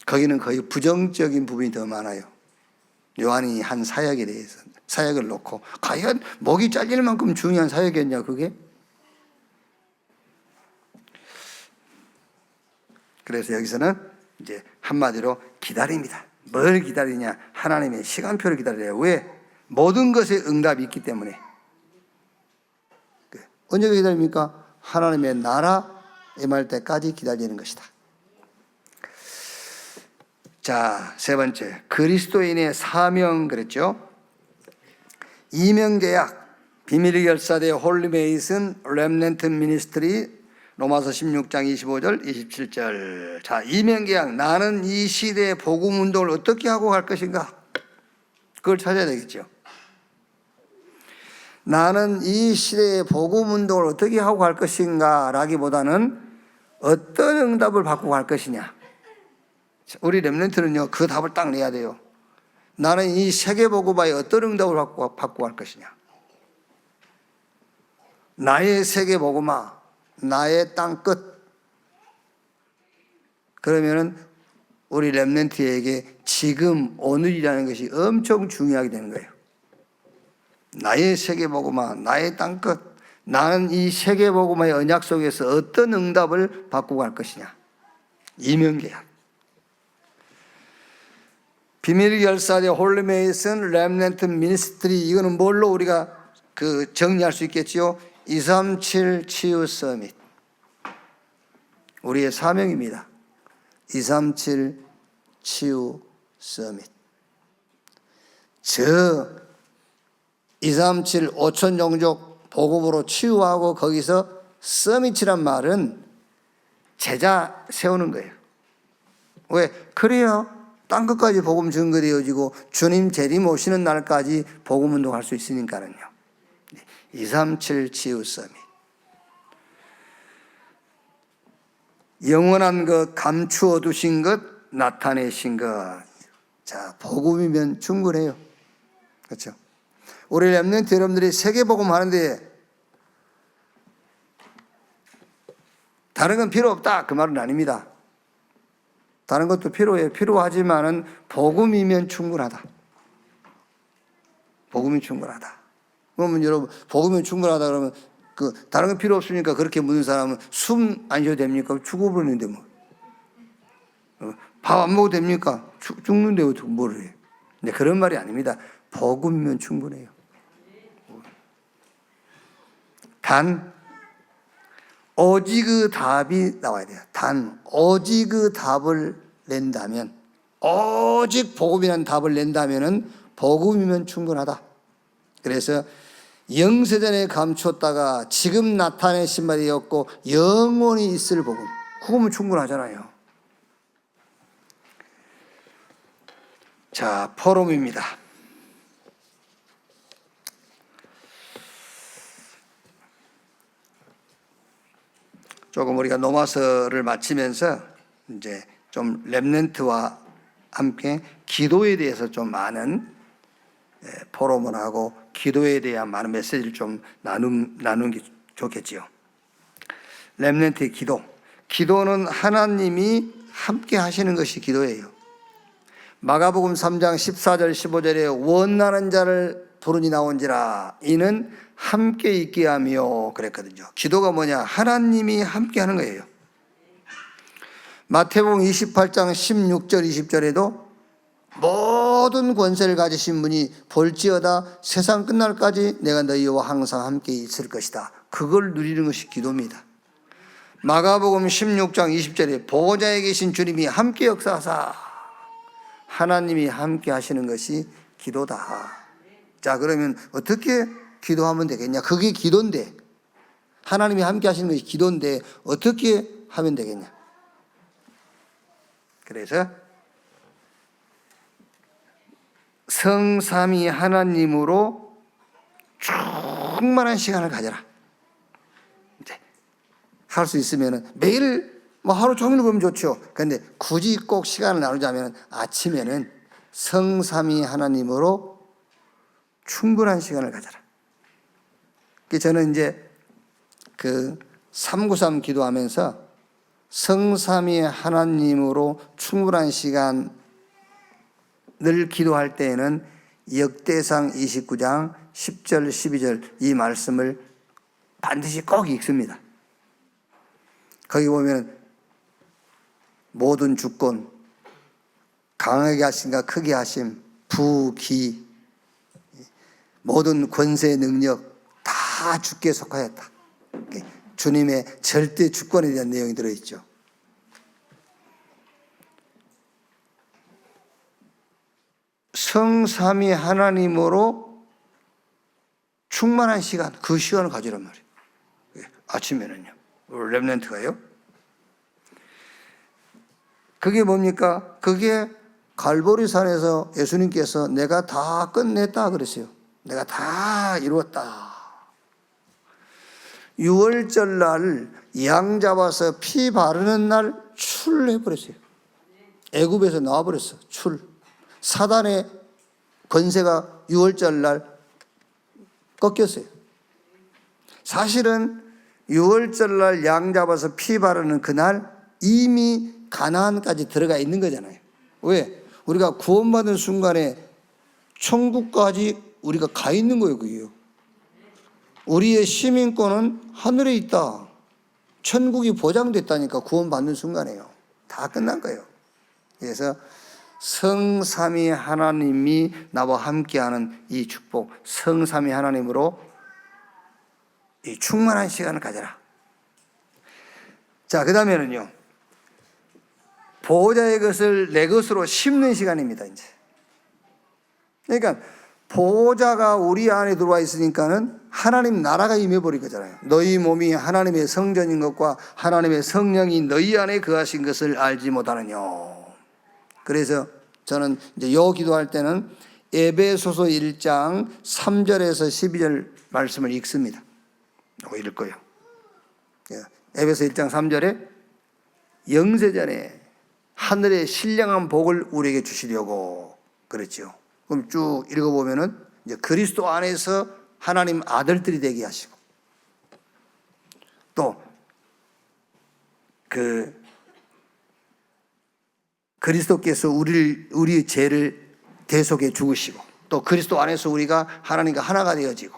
거기는 거의 부정적인 부분이 더 많아요. 요한이 한 사역에 대해서 사역을 놓고 과연 목이 잘릴 만큼 중요한 사역이었냐 그게? 그래서 여기서는 이제 한마디로 기다립니다. 뭘 기다리냐? 하나님의 시간표를 기다려요. 왜? 모든 것에 응답이 있기 때문에. 언제 기다립니까? 하나님의 나라 임할 때까지 기다리는 것이다. 자, 세 번째, 그리스도인의 사명 그랬죠. 이명계약, 비밀이 결사된 홀리메이슨 렘넌트 미니스트리 로마서 16장 25절 27절. 자, 이명계약, 나는 이 시대의 복음운동을 어떻게 하고 갈 것인가? 그걸 찾아야 되겠죠. 나는 이 시대의 복음운동을 어떻게 하고 갈 것인가 라기보다는 어떤 응답을 받고 갈 것이냐. 우리 렘넌트는요, 그 답을 딱 내야 돼요. 나는 이 세계복음화에 어떤 응답을 받고 갈 것이냐. 나의 세계복음화, 나의 땅끝. 그러면은 우리 렘넌트에게 지금 오늘이라는 것이 엄청 중요하게 되는 거예요. 나의 세계복음화, 나의 땅끝, 나는 이 세계복음화의 언약 속에서 어떤 응답을 받고 갈 것이냐. 이면계약. 비밀결사제 홀리메이슨 렘넌트 미니스트리, 이거는 뭘로 우리가 정리할 수 있겠지요? 237 치유 서밋. 우리의 사명입니다. 237 치유 서밋. 237 5천 종족 복음으로 치유하고 거기서 서밋이란 말은 제자 세우는 거예요. 왜? 그래야 땅끝까지 복음 증거되어지고 주님 재림 오시는 날까지 복음 운동할 수 있으니까는요. 237 치유 서밋. 영원한 것, 감추어 두신 것, 나타내신 것. 자, 복음이면 충분해요. 그렇죠? 우리 렘넌트 여러분들이 세계복음 하는데 다른 건 필요 없다, 그 말은 아닙니다. 다른 것도 필요해요. 필요하지만은 복음이면 충분하다. 복음이 충분하다. 그러면 여러분, 복음이 충분하다 그러면 다른 건 필요 없으니까 그렇게 묻는 사람은 숨 안 쉬어도 됩니까? 죽어버리는데 뭐. 밥 안 먹어도 됩니까? 죽는데 뭘 해. 근데 그런 말이 아닙니다. 복음이면 충분해요. 단 오직 그 답이 나와야 돼요. 단 오직 그 답을 낸다면, 오직 복음이라는 답을 낸다면은 복음이면 충분하다. 그래서 영세전에 감추었다가 지금 나타내신 말이었고 영원히 있을 복음, 그거면 충분하잖아요. 자, 포럼입니다. 조금 우리가 노마서를 마치면서 이제 좀 렘넌트와 함께 기도에 대해서 좀 많은 포럼을 하고 기도에 대한 많은 메시지를 좀 나누는 게 좋겠지요. 렘넌트의 기도. 기도는 하나님이 함께 하시는 것이 기도예요. 마가복음 3장 14절 15절에 원하는 자를 부르니 나온지라 이는 함께 있게 하며 그랬거든요. 기도가 뭐냐? 하나님이 함께 하는 거예요. 마태복음 28장 16절 20절에도 모든 권세를 가지신 분이 볼지어다 세상 끝날까지 내가 너희와 항상 함께 있을 것이다. 그걸 누리는 것이 기도입니다. 마가복음 16장 20절에 보호자에 계신 주님이 함께 역사하사, 하나님이 함께 하시는 것이 기도다. 자, 그러면 어떻게 기도하면 되겠냐? 그게 기도인데, 하나님이 함께 하시는 것이 기도인데 어떻게 하면 되겠냐? 그래서 성삼위 하나님으로 충만한 시간을 가져라. 할 수 있으면 매일 하루 종일 보면 좋죠. 그런데 굳이 꼭 시간을 나누자면 아침에는 성삼위 하나님으로 충분한 시간을 가져라. 저는 이제 393 기도하면서 성삼위 하나님으로 충분한 시간을 기도할 때에는 역대상 29장 10절 12절 이 말씀을 반드시 꼭 읽습니다. 거기 보면 모든 주권, 강하게 하심과 크게 하심, 부기, 모든 권세 능력 다 주께 속하였다. 주님의 절대 주권에 대한 내용이 들어있죠. 성삼위 하나님으로 충만한 시간, 그 시간을 가지란 말이에요. 아침에는요. 렘넌트가요. 그게 뭡니까? 그게 갈보리산에서 예수님께서 내가 다 끝냈다 그랬어요. 내가 다 이루었다. 6월절 날 양 잡아서 피 바르는 날 출해버렸어요. 애굽에서 나와버렸어. 사단의 권세가 6월절 날 꺾였어요. 사실은 6월절 날 양 잡아서 피 바르는 그날 이미 가나안까지 들어가 있는 거잖아요. 왜? 우리가 구원받은 순간에 천국까지 우리가 가 있는 거예요. 그게요. 우리의 시민권은 하늘에 있다. 천국이 보장됐다니까. 구원받는 순간에요. 다 끝난 거예요. 그래서 성삼위 하나님이 나와 함께하는 이 축복, 성삼위 하나님으로 이 충만한 시간을 가져라. 자, 그 다음에는요, 보호자의 것을 내 것으로 심는 시간입니다. 이제 그러니까 보호자가 우리 안에 들어와 있으니까는 하나님 나라가 임해버린 거잖아요. 너희 몸이 하나님의 성전인 것과 하나님의 성령이 너희 안에 거하신 것을 알지 못하느냐. 그래서 저는 이제 요 기도할 때는 에베소서 1장 3절에서 12절 말씀을 읽습니다. 이거 읽을 거예요. 에베소 1장 3절에 영세전에 하늘의 신령한 복을 우리에게 주시려고 그랬죠. 그럼 쭉 읽어보면은 이제 그리스도 안에서 하나님 아들들이 되게 하시고, 또 그리스도께서 우리의 죄를 대속해 죽으시고, 또 그리스도 안에서 우리가 하나님과 하나가 되어지고.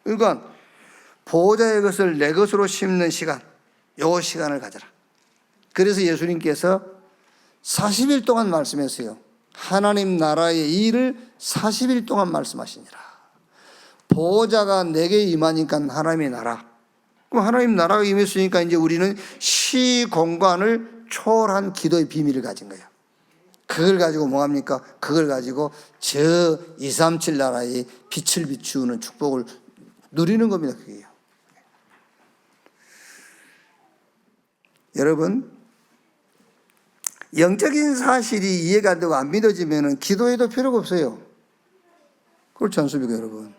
그러니까 보호자의 것을 내 것으로 심는 시간, 요 시간을 가져라. 그래서 예수님께서 40일 동안 말씀했어요. 하나님 나라의 일을 40일 동안 말씀하시니라. 보호자가 내게 임하니까 하나님의 나라. 그럼 하나님 나라가 임했으니까 이제 우리는 시공간을 초월한 기도의 비밀을 가진 거예요. 그걸 가지고 뭐합니까? 그걸 가지고 저 237 나라의 빛을 비추는 축복을 누리는 겁니다. 그게요. 여러분, 영적인 사실이 이해가 안 되고 안 믿어지면 기도해도 필요가 없어요. 그렇지 않습니까, 여러분?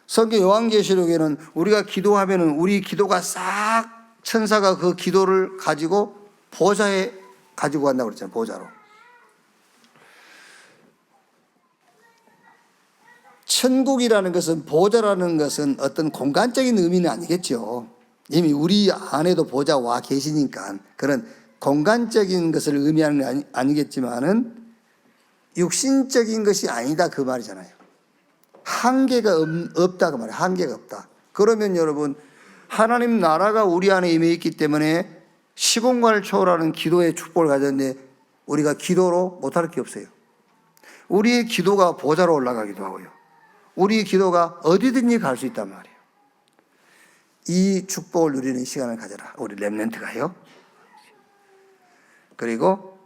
성경 요한계시록에는 우리가 기도하면은 우리 기도가 싹 천사가 그 기도를 가지고 보좌에 가지고 간다고 그랬잖아요. 보좌로. 천국이라는 것은, 보좌라는 것은 어떤 공간적인 의미는 아니겠죠. 이미 우리 안에도 보좌 와 계시니까 그런 공간적인 것을 의미하는 게 아니겠지만은 육신적인 것이 아니다 그 말이잖아요. 한계가 없다 그 말이에요. 한계가 없다. 그러면 여러분, 하나님 나라가 우리 안에 임해 있기 때문에 시공간을 초월하는 기도의 축복을 가졌는데 우리가 기도로 못할 게 없어요. 우리의 기도가 보좌로 올라가기도 하고요. 우리의 기도가 어디든지 갈 수 있단 말이에요. 이 축복을 누리는 시간을 가져라. 우리 렘넌트가요. 그리고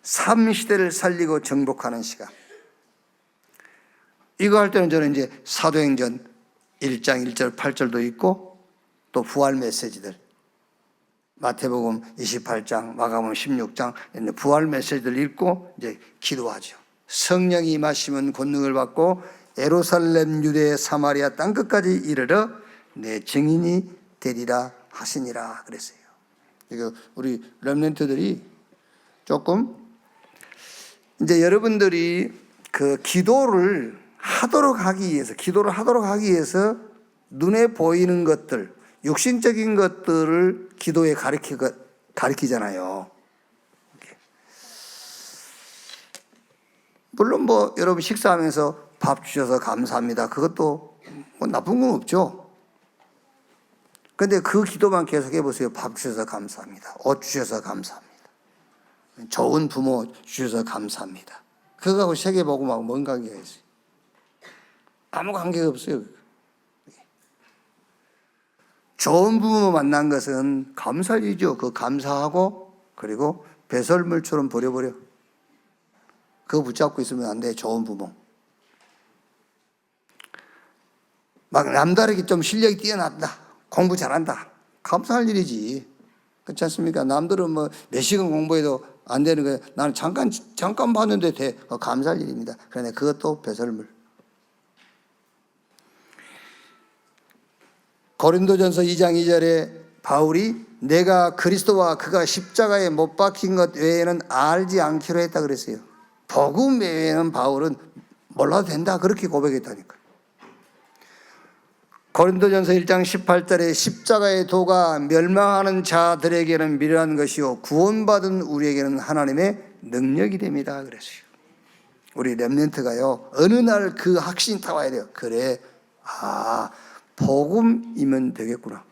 삶 시대를 살리고 정복하는 시간. 이거 할 때는 저는 이제 사도행전 1장 1절 8절도 있고, 또 부활 메시지들, 마태복음 28장, 마가복음 16장 부활 메시지를 읽고 이제 기도하죠. 성령이 임하시면 권능을 받고 예루살렘, 유대, 사마리아 땅끝까지 이르러 내 증인이 되리라 하시니라 그랬어요. 이거 우리 렘넌트들이 조금 이제 여러분들이 그 기도를 하도록 하기 위해서 눈에 보이는 것들, 육신적인 것들을 기도에 가리키잖아요. 물론 뭐 여러분 식사하면서 밥 주셔서 감사합니다. 그것도 뭐 나쁜 건 없죠. 근데 그 기도만 계속 해보세요. 밥 주셔서 감사합니다. 옷 주셔서 감사합니다. 좋은 부모 주셔서 감사합니다. 그거하고 세계보고 막 뭔 관계가 있어요? 아무 관계가 없어요. 좋은 부모 만난 것은 감사할 일이죠. 그 감사하고, 그리고 배설물처럼 버려버려. 그거 붙잡고 있으면 안 돼. 좋은 부모. 막 남다르게 좀 실력이 뛰어났다, 공부 잘한다, 감사할 일이지. 그렇지 않습니까? 남들은 뭐 몇 시간 공부해도 안 되는 거예요. 나는 잠깐 봤는데 돼. 감사할 일입니다. 그런데 그것도 배설물. 고린도전서 2장 2절에 바울이 내가 그리스도와 그가 십자가에 못 박힌 것 외에는 알지 않기로 했다 그랬어요. 복음 외에는 바울은 몰라도 된다 그렇게 고백했다니까. 고린도전서 1장 18절에 십자가의 도가 멸망하는 자들에게는 미련한 것이요 구원받은 우리에게는 하나님의 능력이 됩니다 그랬어요. 우리 렘넌트가요, 어느 날 그 확신이 다 와야 돼요. 그래, 복음이면 되겠구나.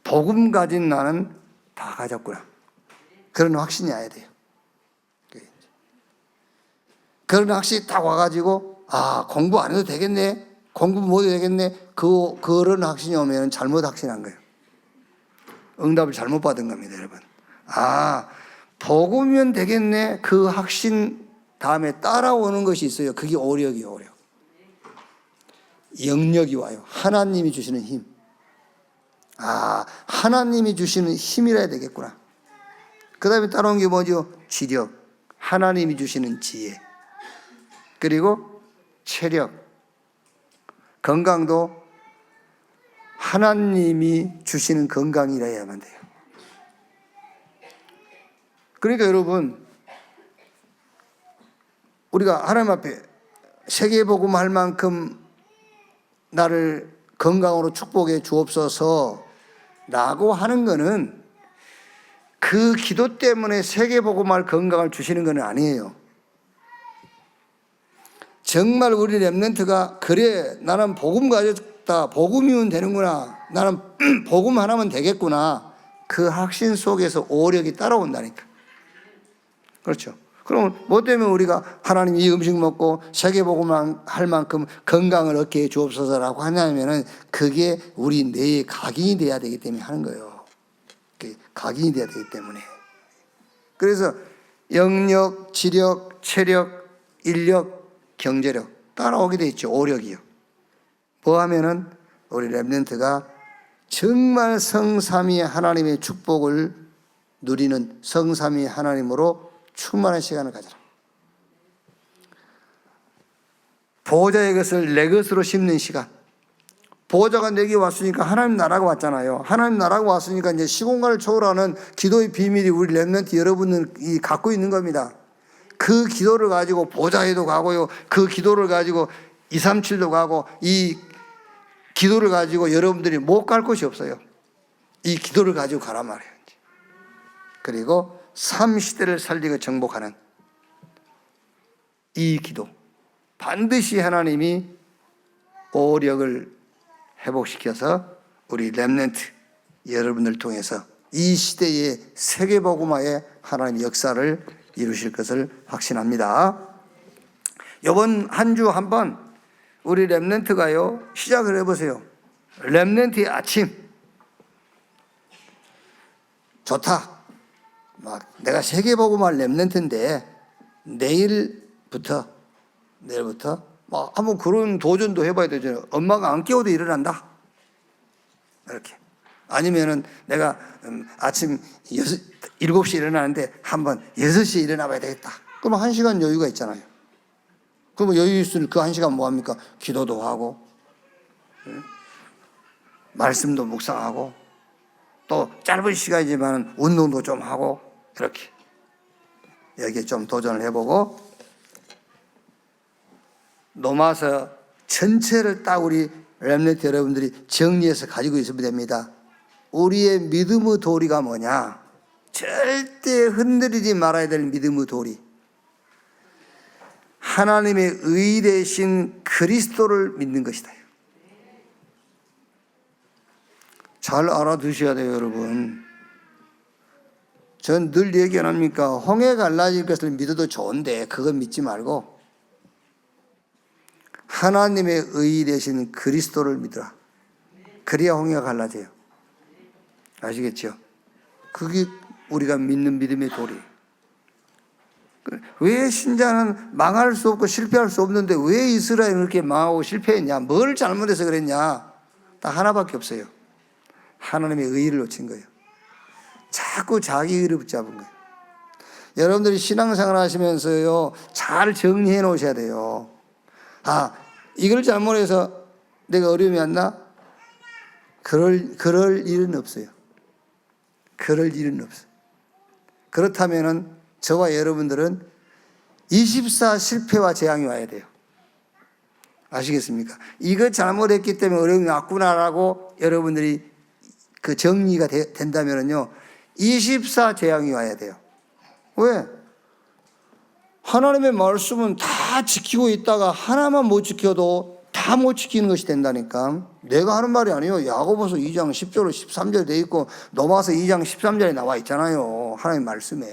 복음 가진 나는 다 가졌구나. 그런 확신이 와야 돼요. 그런 확신이 딱 와가지고, 공부 안 해도 되겠네. 공부 못 해도 되겠네. 그런 확신이 오면 잘못 확신한 거예요. 응답을 잘못 받은 겁니다, 여러분. 복음이면 되겠네. 그 확신 다음에 따라오는 것이 있어요. 그게 오력이에요, 오력. 영력이 와요. 하나님이 주시는 힘. 하나님이 주시는 힘이라 해야 되겠구나. 그 다음에 따라온 게 뭐죠? 지력. 하나님이 주시는 지혜. 그리고 체력. 건강도 하나님이 주시는 건강이라 해야만 돼요. 그러니까 여러분, 우리가 하나님 앞에 세계복음 할 만큼 나를 건강으로 축복해 주옵소서 라고 하는 거는 그 기도 때문에 세계복음 할 건강을 주시는 건 아니에요. 정말 우리 렘넌트가 그래, 나는 복음 가졌다, 복음이면 되는구나, 나는 복음 하나면 되겠구나, 그 확신 속에서 오력이 따라온다니까. 그렇죠. 그럼 뭐 때문에 우리가 하나님 이 음식 먹고 세계복음을 할 만큼 건강을 얻게 해 주옵소서라고 하냐면은 그게 우리 뇌에 각인이 돼야 되기 때문에 하는 거예요. 각인이 돼야 되기 때문에. 그래서 영력, 지력, 체력, 인력, 경제력 따라오게 돼 있죠. 오력이요. 뭐 하면은 우리 렘넌트가 정말 성삼위 하나님의 축복을 누리는 성삼위 하나님으로 충만한 시간을 가져라. 보호자의 것을 내 것으로 심는 시간. 보호자가 내게 왔으니까 하나님 나라가 왔잖아요. 하나님 나라가 왔으니까 이제 시공간을 초월하는 기도의 비밀이 우리 렘넌트 여러분이 갖고 있는 겁니다. 그 기도를 가지고 보좌에도 가고요. 그 기도를 가지고 237도 가고, 이 기도를 가지고 여러분들이 못 갈 곳이 없어요. 이 기도를 가지고 가란 말이에요. 그리고 삼시대를 살리고 정복하는 이 기도, 반드시 하나님이 오력을 회복시켜서 우리 렘넌트 여러분을 통해서 이 시대의 세계복음화의 하나님의 역사를 이루실 것을 확신합니다. 이번 한 주 한번 우리 렘넌트가요, 시작을 해보세요. 렘넌트의 아침. 좋다. 내가 세계복음화 렘넌트인데 내일부터 한번 그런 도전도 해봐야 되잖아요. 엄마가 안 깨워도 일어난다. 이렇게. 아니면은 내가 아침 7시에 일어나는데 한번 6시에 일어나 봐야 되겠다. 그러면 1시간 여유가 있잖아요. 그러면 여유 있으면 그 1시간 뭐 합니까? 기도도 하고, 말씀도 묵상하고, 또 짧은 시간이지만 운동도 좀 하고, 이렇게. 여기에 좀 도전을 해보고, 노마서 전체를 딱 우리 렘넌트 여러분들이 정리해서 가지고 있으면 됩니다. 우리의 믿음의 도리가 뭐냐? 절대 흔들리지 말아야 될 믿음의 도리. 하나님의 의 대신 그리스도를 믿는 것이다. 잘 알아두셔야 돼요, 여러분. 전 늘 얘기 안 합니까? 홍해 갈라질 것을 믿어도 좋은데 그거 믿지 말고 하나님의 의 대신 그리스도를 믿으라. 그래야 홍해가 갈라져요. 아시겠죠? 그게 우리가 믿는 믿음의 도리. 왜 신자는 망할 수 없고 실패할 수 없는데 왜 이스라엘은 그렇게 망하고 실패했냐? 뭘 잘못해서 그랬냐? 딱 하나밖에 없어요. 하나님의 의의를 놓친 거예요. 자꾸 자기 의의를 붙잡은 거예요. 여러분들이 신앙생활 하시면서요, 잘 정리해 놓으셔야 돼요. 이걸 잘못해서 내가 어려움이 왔나? 그럴 일은 없어요. 그럴 일은 없어요. 그렇다면은 저와 여러분들은 24 실패와 재앙이 와야 돼요. 아시겠습니까? 이거 잘못했기 때문에 어려움이 왔구나라고 여러분들이 그 정리가 된다면은요, 24 재앙이 와야 돼요. 왜? 하나님의 말씀은 다 지키고 있다가 하나만 못 지켜도 다 못 지키는 것이 된다니까. 내가 하는 말이 아니에요. 야고보서 2장 10절 13절 돼 있고 로마서 2장 13절에 나와 있잖아요. 하나님 말씀에.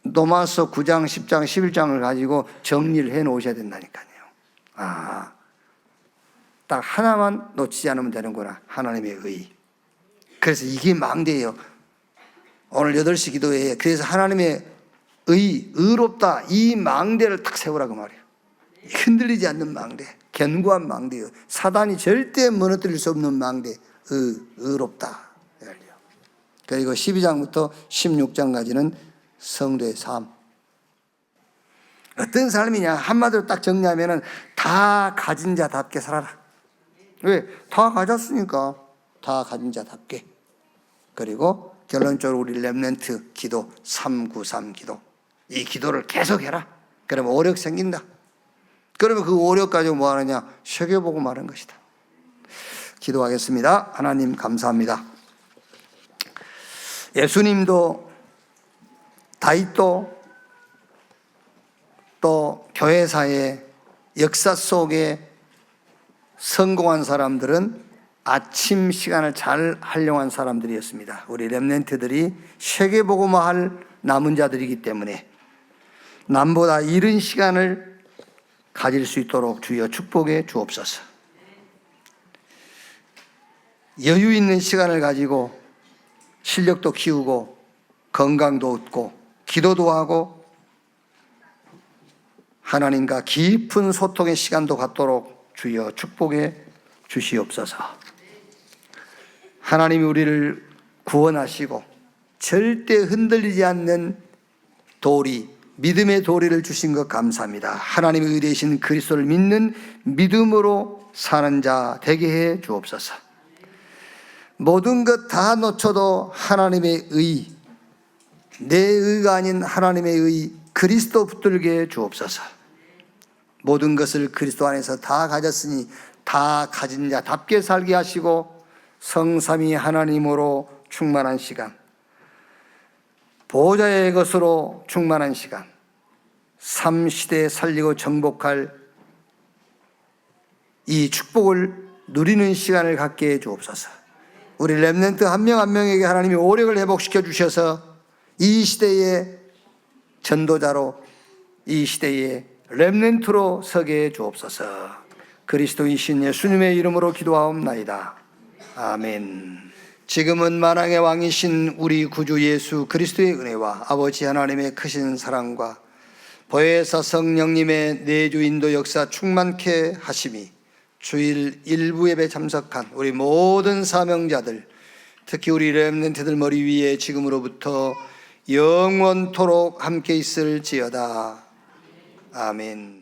로마서 9장 10장 11장을 가지고 정리를 해 놓으셔야 된다니까요. 아, 딱 하나만 놓치지 않으면 되는구나. 하나님의 의. 그래서 이게 망대예요. 오늘 8시 기도회에 그래서 하나님의 의롭다 이 망대를 딱 세우라고 말이에요. 흔들리지 않는 망대, 견고한 망대요. 사단이 절대 무너뜨릴 수 없는 망대, 의롭다. 그리고 12장부터 16장까지는 성도의 삶. 어떤 삶이냐 한마디로 딱 정리하면은 다 가진 자답게 살아라. 왜? 다 가졌으니까 다 가진 자답게. 그리고 결론적으로 우리 렘넌트 기도 393 기도 이 기도를 계속해라. 그러면 오력 생긴다. 그러면 그 오력 가지고 뭐 하느냐? 새겨보고 마는 것이다. 기도하겠습니다. 하나님 감사합니다. 예수님도 다윗도 또 교회사의 역사 속에 성공한 사람들은 아침 시간을 잘 활용한 사람들이었습니다. 우리 렘넌트들이 세계복음화 할 남은 자들이기 때문에 남보다 이른 시간을 가질 수 있도록 주여 축복해 주옵소서. 여유 있는 시간을 가지고 실력도 키우고 건강도 얻고 기도도 하고 하나님과 깊은 소통의 시간도 갖도록 주여 축복해 주시옵소서. 하나님이 우리를 구원하시고 절대 흔들리지 않는 도리, 믿음의 도리를 주신 것 감사합니다. 하나님의 의 되신 그리스도를 믿는 믿음으로 사는 자 되게 해 주옵소서. 모든 것 다 놓쳐도 하나님의 의, 내 의가 아닌 하나님의 의 그리스도 붙들게 해 주옵소서. 모든 것을 그리스도 안에서 다 가졌으니 다 가진 자답게 살게 하시고 성삼위 하나님으로 충만한 시간, 보호자의 것으로 충만한 시간, 삶 시대에 살리고 정복할 이 축복을 누리는 시간을 갖게 해 주옵소서. 우리 렘넌트 한 명 한 명에게 하나님이 오력을 회복시켜 주셔서 이 시대의 전도자로 이 시대의 렘넌트로 서게 해 주옵소서. 그리스도이신 예수님의 이름으로 기도하옵나이다. 아멘. 지금은 만왕의 왕이신 우리 구주 예수 그리스도의 은혜와 아버지 하나님의 크신 사랑과 보혜사 성령님의 내주 인도 역사 충만케 하심이 주일 일부 예배 참석한 우리 모든 사명자들, 특히 우리 렘넌트들 머리 위에 지금으로부터 영원토록 함께 있을지어다. 아멘.